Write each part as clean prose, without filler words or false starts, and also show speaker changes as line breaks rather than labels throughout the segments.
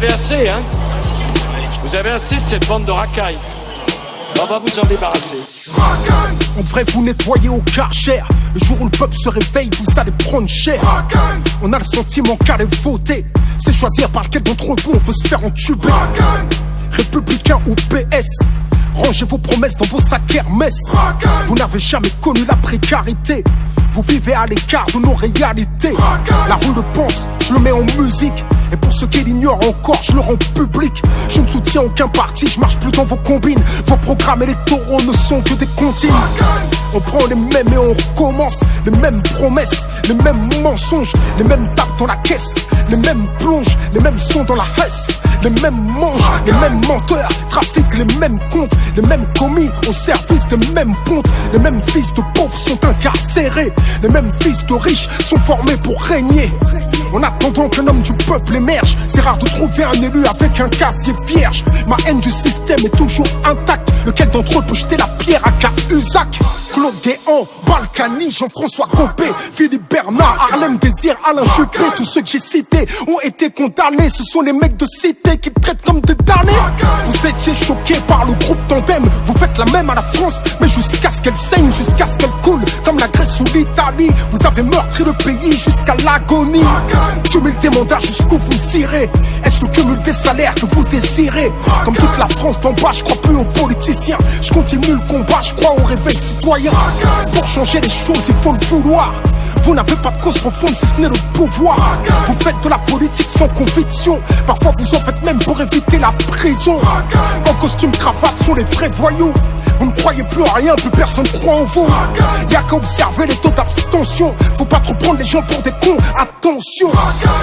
avez assez, hein? Vous avez assez de cette bande de racailles. On va vous en débarrasser.
On devrait vous nettoyer au Karcher. Le jour où le peuple se réveille, vous allez prendre cher. On a le sentiment qu'aller voter, c'est choisir par lequel d'entre vous on veut se faire entuber. Républicain ou PS, rangez vos promesses dans vos sacs Hermès. Vous n'avez jamais connu la précarité, vous vivez à l'écart de nos réalités. La rue le pense, je le mets en musique. Et pour ceux qui l'ignorent encore, je le rends public. Je ne soutiens aucun parti, je marche plus dans vos combines. Vos programmes électoraux ne sont que des comptines. On prend les mêmes et on recommence. Les mêmes promesses, les mêmes mensonges, les mêmes tapes dans la caisse, les mêmes plonges, les mêmes sons dans la hesse. Les mêmes manges, les mêmes menteurs, trafiquent les mêmes comptes, les mêmes commis au service des mêmes pontes. Les mêmes fils de pauvres sont incarcérés, les mêmes fils de riches sont formés pour régner. En attendant qu'un homme du peuple émerge, c'est rare de trouver un élu avec un casier vierge. Ma haine du système est toujours intacte. Lequel d'entre eux peut jeter la pierre à Cahuzac? Claude Guéant, Balkany, Jean-François Copé, Philippe Bernard, Harlem Désir, Alain Juppé. Tous ceux que j'ai cités ont été condamnés. Ce sont les mecs de cité qui traitent comme des damnés. Vous étiez choqués par le groupe Tandem. Vous faites la même à la France, mais jusqu'à ce qu'elle saigne, jusqu'à ce qu'elle coule comme la Grèce ou l'Italie. Vous avez meurtri le pays jusqu'à l'agonie. Cumul des mandats jusqu'où vous irez. Est-ce le cumul des salaires que vous désirez? Comme toute la France d'en bas, je crois plus aux politiciens. Je continue le combat, je crois au réveil citoyen. Pour changer les choses, il faut le vouloir. Vous n'avez pas de cause profonde si ce n'est le pouvoir. Vous faites de la politique sans conviction. Parfois vous en faites même pour éviter la prison. En costume cravate sont les vrais voyous. Vous ne croyez plus à rien, plus personne croit en vous. Y'a qu'à observer les taux d'abstention. Faut pas trop prendre les gens pour des cons, attention.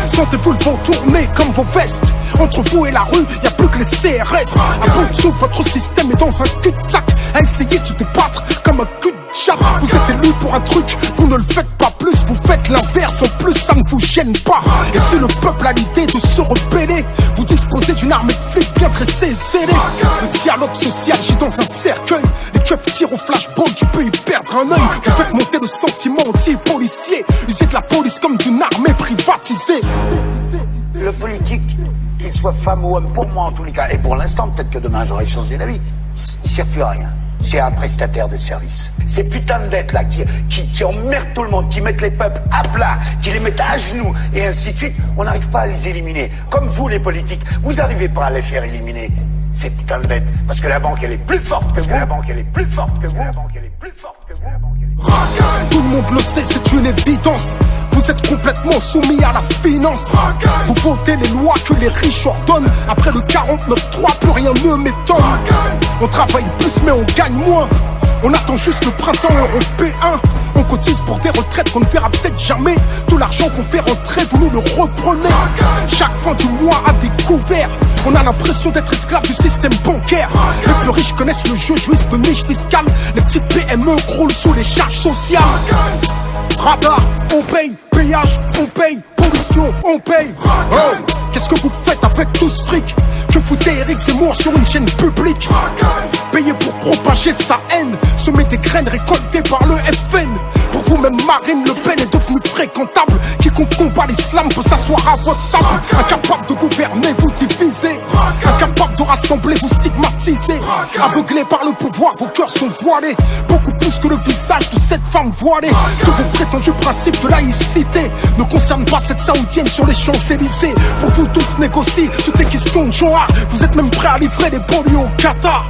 Sentez-vous le vent tourner comme vos vestes. Entre vous et la rue, y'a plus que les CRS. À bout de souffle, votre système est dans un cul-de-sac. À essayer de se débattre comme un cul de chat. Vous êtes élu pour un truc, vous ne le faites pas plus. Vous faites l'inverse, en plus ça ne vous gêne pas. Et si le peuple a l'idée de se rebeller, vous disposez d'une armée de flics bien tressée et zélée. Le dialogue social gît dans un cercueil. Les keufs tirent au flashball, tu peux y perdre un œil. Vous faites monter le sentiment anti-policier. Usez de la police comme d'une armée privatisée.
Le politique, qu'il soit femme ou homme, pour moi en tous les cas, et pour l'instant, peut-être que demain j'aurai changé d'avis, il ne sert plus à rien. C'est un prestataire de service. Ces putains de dettes là qui emmerdent tout le monde, qui mettent les peuples à plat, qui les mettent à genoux et ainsi de suite, on n'arrive pas à les éliminer. Comme vous les politiques, vous n'arrivez pas à les faire éliminer. Ces putains de dettes. Parce que la banque elle est plus forte que vous. La banque elle est plus forte que vous. La banque elle est plus forte que vous.
Tout le monde le sait, c'est une évidence. Vous êtes complètement soumis à la finance. Vous votez les lois que les riches ordonnent. Après le 49-3, plus rien ne m'étonne. On travaille plus mais on gagne moins. On attend juste le printemps européen. On cotise pour des retraites qu'on ne verra peut-être jamais. Tout l'argent qu'on fait rentrer, vous nous le reprenez. Chaque fin du mois à découvert, on a l'impression d'être esclave du système bancaire. Les plus riches connaissent le jeu, jouissent de niches fiscales. Les petites PME croulent sous les charges sociales. Radar, on paye, péage, on paye, pollution, on paye. Oh, qu'est-ce que vous faites avec tout ce fric? Que foutez Eric Zemmour sur une chaîne publique? Payé pour propager sa haine, semer des graines récoltées par le FN. Pour vous même Marine Le Pen est devenue fréquentable. Quiconque combat l'islam peut s'asseoir à votre table. Incapable de gouverner, vous divisez. Incapable de rassembler, vous stigmatisez. Aveuglés par le pouvoir, vos cœurs sont voilés. Beaucoup plus que le visage de cette femme voilée. Que vos prétendus principes de laïcité ne concernent pas cette saoudienne sur les Champs-Élysées. Pour vous tous négocier, tout est question de genre. Vous êtes même prêts à livrer des banlieues au Qatar.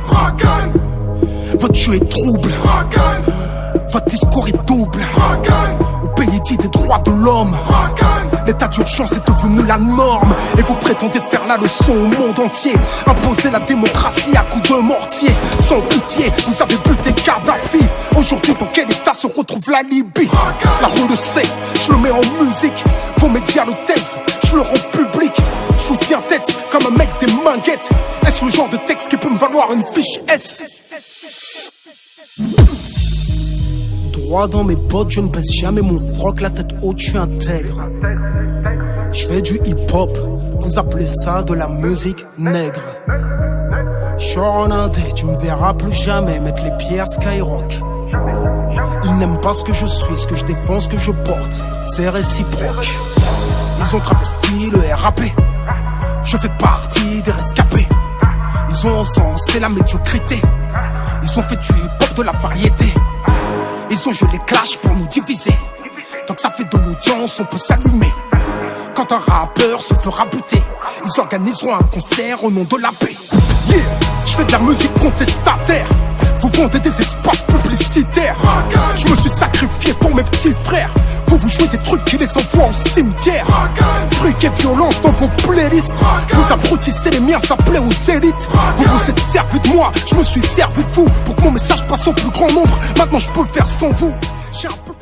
Votre jeu est trouble. Votre discours est double. Au pays dit des droits de l'homme, l'état d'urgence est devenu la norme. Et vous prétendez faire la leçon au monde entier. Imposer la démocratie à coups de mortier. Sans pitié, vous avez buté Kadhafi. Aujourd'hui, dans quel état se retrouve la Libye? La rue le sait, je le mets en musique. Vos médias le taisent, je le rends public. Je vous tiens tête comme un mec des minguettes. Est-ce le genre de texte qui peut me valoir une fiche S? Droit dans mes bottes, je ne baisse jamais mon froc, la tête haute, je suis intègre. Je fais du hip-hop, vous appelez ça de la musique nègre. Je en indé, tu me verras plus jamais mettre les pieds à Skyrock. Ils n'aiment pas ce que je suis, ce que je défends, ce que je porte, c'est réciproque. Ils ont travesti le RAP. Je fais partie des rescapés. Ils ont encensé la médiocrité. Ils ont fait du hip-hop de la variété. Ils ont joué les clashs pour nous diviser. Tant que ça fait de l'audience, on peut s'allumer. Quand un rappeur se fera buter, ils organiseront un concert au nom de la paix. Yeah, je fais de la musique contestataire. Vous vendez des espaces publicitaires. Je me suis sacrifié pour mes petits frères. Vous jouez des trucs qui les envoient au cimetière. Fric et violence dans vos playlists. Vous abrutissez les miens, ça plaît aux élites. Vous vous êtes servi de moi, je me suis servi de vous. Pour que mon message passe au plus grand nombre. Maintenant je peux le faire sans vous. J'ai un peu